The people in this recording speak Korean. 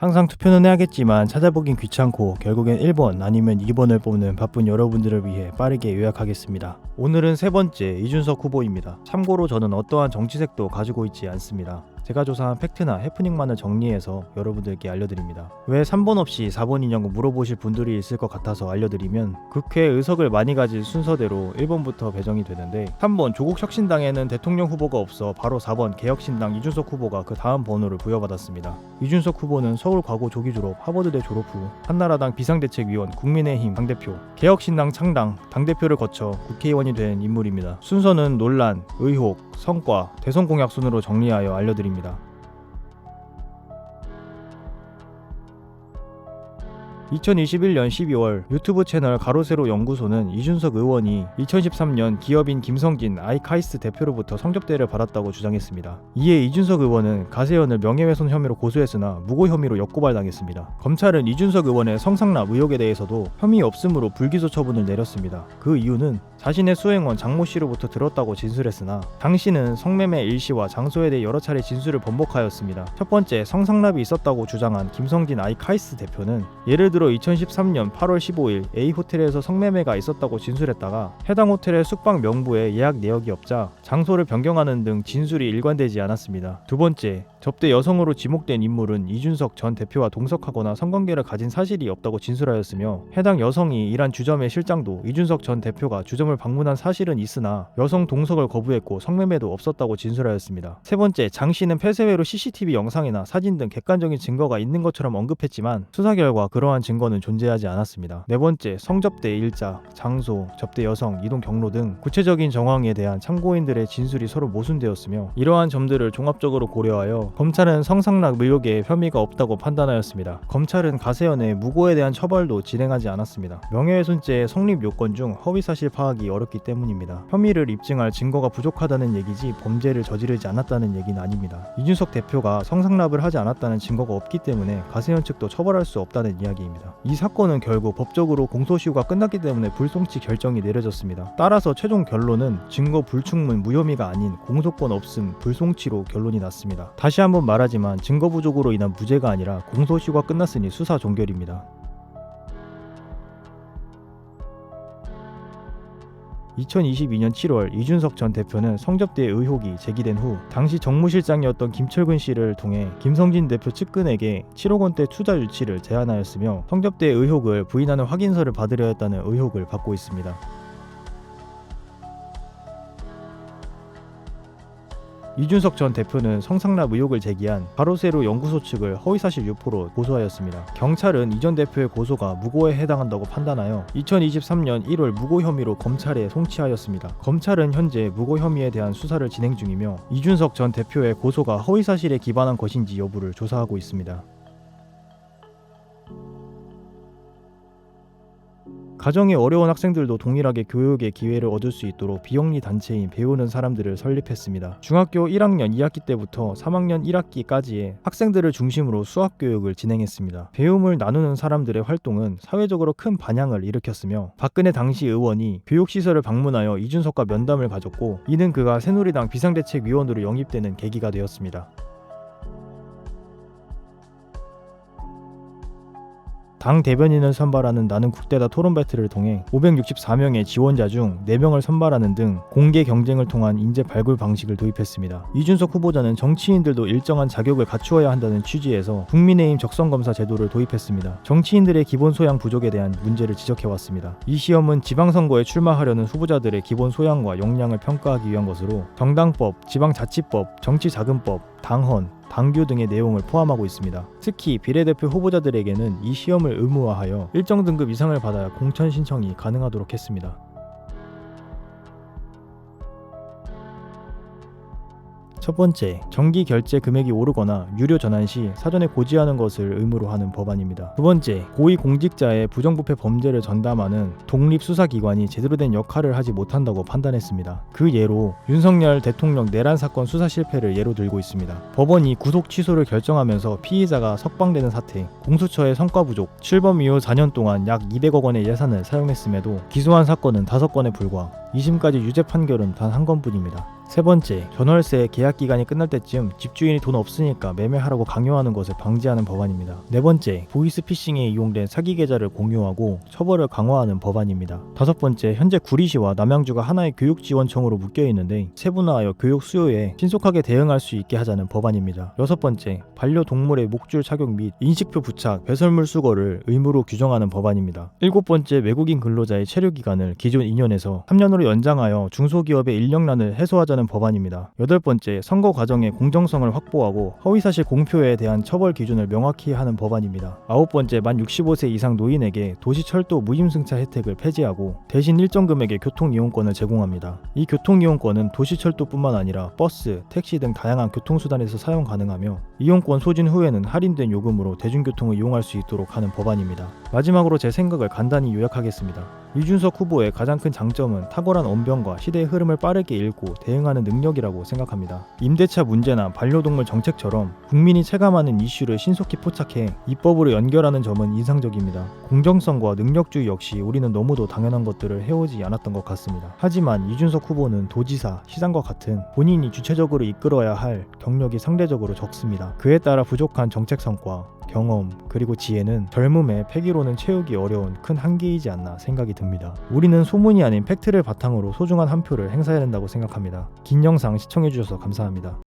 항상 투표는 해야겠지만 찾아보긴 귀찮고 결국엔 1번 아니면 2번을 뽑는 바쁜 여러분들을 위해 빠르게 요약하겠습니다. 오늘은 세 번째 이준석 후보입니다. 참고로 저는 어떠한 정치색도 가지고 있지 않습니다. 제가 조사한 팩트나 해프닝만을 정리해서 여러분들께 알려드립니다. 왜 3번 없이 4번이냐고 물어보실 분들이 있을 것 같아서 알려드리면, 국회 의석을 많이 가진 순서대로 1번부터 배정이 되는데 3번 조국혁신당에는 대통령 후보가 없어 바로 4번 개혁신당 이준석 후보가 그 다음 번호를 부여받았습니다. 이준석 후보는 서울과고 조기 졸업, 하버드대 졸업 후 한나라당 비상대책위원, 국민의힘 당대표, 개혁신당 창당, 당대표를 거쳐 국회의원이 된 인물입니다. 순서는 논란, 의혹, 성과, 대선 공약 순으로 정리하여 알려드립니다. 2021년 12월 유튜브 채널 가로세로 연구소는 이준석 의원이 2013년 기업인 김성진 아이카이스트 대표로부터 성접대를 받았다고 주장했습니다. 이에 이준석 의원은 가세연을 명예훼손 혐의로 고소했으나 무고 혐의로 역고발당했습니다. 검찰은 이준석 의원의 성상납 의혹에 대해서도 혐의 없음으로 불기소 처분을 내렸습니다. 그 이유는 자신의 수행원 장모 씨로부터 들었다고 진술했으나 당시는 성매매 일시와 장소에 대해 여러 차례 진술을 번복하였습니다. 첫 번째, 성상납이 있었다고 주장한 김성진 아이카이스트 대표는 예를 들어 2013년 8월 15일 A호텔에서 성매매가 있었다고 진술했다가 해당 호텔의 숙박 명부에 예약 내역이 없자 장소를 변경하는 등 진술이 일관되지 않았습니다. 두 번째, 접대 여성으로 지목된 인물은 이준석 전 대표와 동석하거나 성관계를 가진 사실이 없다고 진술하였으며, 해당 여성이 일한 주점의 실장도 이준석 전 대표가 주점을 방문한 사실은 있으나 여성 동석을 거부했고 성매매도 없었다고 진술하였습니다. 세 번째, 장 씨는 폐쇄회로 CCTV 영상이나 사진 등 객관적인 증거가 있는 것처럼 언급했지만 수사 결과 그러한 증거는 존재하지 않았습니다. 네 번째, 성접대 일자, 장소, 접대 여성, 이동 경로 등 구체적인 정황에 대한 참고인들의 진술이 서로 모순되었으며, 이러한 점들을 종합적으로 고려하여 검찰은 성상납 의혹에 혐의가 없다고 판단하였습니다. 검찰은 가세연의 무고에 대한 처벌도 진행하지 않았습니다. 명예훼손죄의 성립 요건 중 허위사실 파악이 어렵기 때문입니다. 혐의를 입증할 증거가 부족하다는 얘기지 범죄를 저지르지 않았다는 얘기는 아닙니다. 이준석 대표가 성상납을 하지 않았다는 증거가 없기 때문에 가세연 측도 처벌할 수 없다는 이야기입니다. 이 사건은 결국 법적으로 공소시효가 끝났기 때문에 불송치 결정이 내려졌습니다. 따라서 최종 결론은 증거 불충분 무혐의가 아닌 공소권 없음 불송치로 결론이 났습니다. 다시 한번 말하지만 증거 부족으로 인한 무죄가 아니라 공소시효가 끝났으니 수사 종결입니다. 2022년 7월 이준석 전 대표는 성접대 의혹이 제기된 후 당시 정무실장이었던 김철근 씨를 통해 김성진 대표 측근에게 7억 원대 투자 유치를 제안하였으며, 성접대 의혹을 부인하는 확인서를 받으려 했다는 의혹을 받고 있습니다. 이준석 전 대표는 성상납 의혹을 제기한 가로세로 연구소 측을 허위사실 유포로 고소하였습니다. 경찰은 이 전 대표의 고소가 무고에 해당한다고 판단하여 2023년 1월 무고 혐의로 검찰에 송치하였습니다. 검찰은 현재 무고 혐의에 대한 수사를 진행 중이며 이준석 전 대표의 고소가 허위사실에 기반한 것인지 여부를 조사하고 있습니다. 가정이 어려운 학생들도 동일하게 교육의 기회를 얻을 수 있도록 비영리 단체인 배우는 사람들을 설립했습니다. 중학교 1학년 2학기 때부터 3학년 1학기까지의 학생들을 중심으로 수학 교육을 진행했습니다. 배움을 나누는 사람들의 활동은 사회적으로 큰 반향을 일으켰으며, 박근혜 당시 의원이 교육시설을 방문하여 이준석과 면담을 가졌고, 이는 그가 새누리당 비상대책위원으로 영입되는 계기가 되었습니다. 당 대변인을 선발하는 나는 국대다 토론 배틀을 통해 564명의 지원자 중 4명을 선발하는 등 공개 경쟁을 통한 인재 발굴 방식을 도입했습니다. 이준석 후보자는 정치인들도 일정한 자격을 갖추어야 한다는 취지에서 국민의힘 적성검사 제도를 도입했습니다. 정치인들의 기본 소양 부족에 대한 문제를 지적해왔습니다. 이 시험은 지방선거에 출마하려는 후보자들의 기본 소양과 역량을 평가하기 위한 것으로 정당법, 지방자치법, 정치자금법, 당헌, 당규 등의 내용을 포함하고 있습니다. 특히 비례대표 후보자들에게는 이 시험을 의무화하여 일정 등급 이상을 받아야 공천 신청이 가능하도록 했습니다. 첫 번째, 정기 결제 금액이 오르거나 유료 전환 시 사전에 고지하는 것을 의무로 하는 법안입니다. 두 번째, 고위공직자의 부정부패 범죄를 전담하는 독립수사기관이 제대로 된 역할을 하지 못한다고 판단했습니다. 그 예로 윤석열 대통령 내란 사건 수사 실패를 예로 들고 있습니다. 법원이 구속 취소를 결정하면서 피의자가 석방되는 사태, 공수처의 성과 부족, 출범 이후 4년 동안 약 200억 원의 예산을 사용했음에도 기소한 사건은 5건에 불과 2심까지 유죄 판결은 단 한 건뿐입니다. 세 번째, 전월세 계약 기간이 끝날 때쯤 집주인이 돈 없으니까 매매하라고 강요하는 것을 방지하는 법안입니다. 네 번째, 보이스피싱에 이용된 사기 계좌를 공유하고 처벌을 강화하는 법안입니다. 다섯 번째, 현재 구리시와 남양주가 하나의 교육지원청으로 묶여 있는데 세분화하여 교육 수요에 신속하게 대응할 수 있게 하자는 법안입니다. 여섯 번째, 반려동물의 목줄 착용 및 인식표 부착, 배설물 수거를 의무로 규정하는 법안입니다. 일곱 번째, 외국인 근로자의 체류 기간을 기존 2년에서 3년으로 연장하여 중소기업의 인력난을 해소하자는 법안입니다. 여덟 번째, 선거 과정의 공정성을 확보하고 허위사실 공표에 대한 처벌 기준을 명확히 하는 법안입니다. 아홉 번째, 만 65세 이상 노인에게 도시철도 무임승차 혜택을 폐지하고 대신 일정 금액의 교통이용권을 제공합니다. 이 교통이용권은 도시철도뿐만 아니라 버스, 택시 등 다양한 교통수단에서 사용 가능하며 이용권 소진 후에는 할인된 요금으로 대중교통을 이용할 수 있도록 하는 법안입니다. 마지막으로 제 생각을 간단히 요약하겠습니다. 이준석 후보의 가장 큰 장점은 탁월한 언변과 시대의 흐름을 빠르게 읽고 대응하는 능력이라고 생각합니다. 임대차 문제나 반려동물 정책처럼 국민이 체감하는 이슈를 신속히 포착해 입법으로 연결하는 점은 인상적입니다. 공정성과 능력주의 역시 우리는 너무도 당연한 것들을 해오지 않았던 것 같습니다. 하지만 이준석 후보는 도지사, 시장과 같은 본인이 주체적으로 이끌어야 할 경력이 상대적으로 적습니다. 그에 따라 부족한 정책 성과, 경험, 그리고 지혜는 젊음의 패기로는 채우기 어려운 큰 한계이지 않나 생각이 듭니다. 우리는 소문이 아닌 팩트를 바탕으로 소중한 한 표를 행사해야 된다고 생각합니다. 긴 영상 시청해주셔서 감사합니다.